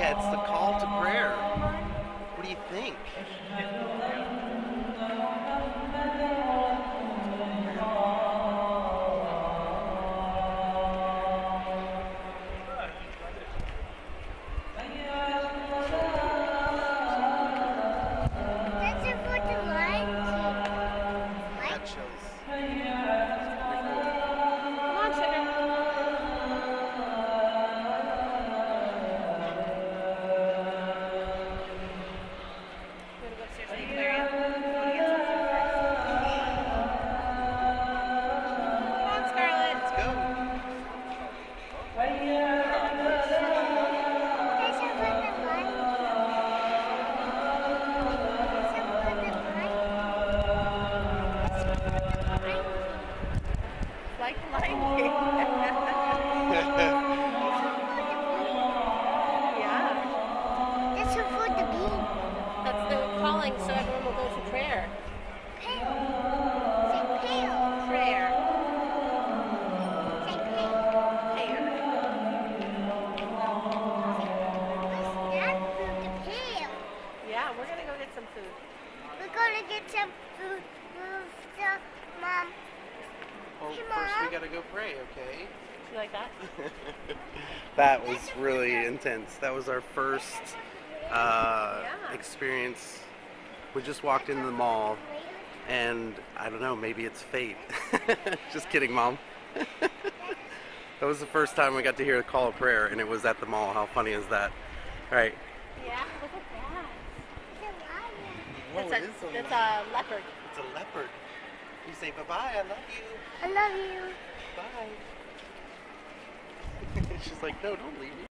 Yeah, it's the call to prayer. What do you think? That's it for the light. That shows. Come on, sugar. Go upstairs and clear you. Come on, Scarlett. Let's go. That's it for the light. Like Lion King. Yeah. That's it for the bean. That's the calling so everyone will go to prayer. Pale. Say pale. Prayer. Say pale. Prayer. What's that food? The pale. Yeah, we're going to go get some food. We're gonna get some food. So, Mom. Well, Hey, first we Mom. gotta go pray, okay? You like that? That was really intense. That was our first experience. We just walked into the mall, and I don't know, maybe it's fate. Just kidding, Mom. That was the first time we got to hear the call of prayer, and it was at the mall. How funny is that? All right. Yeah, look at that. Whoa, That's a leopard. It's a leopard. You say bye-bye, I love you. I love you. Bye. She's like, no, don't leave me.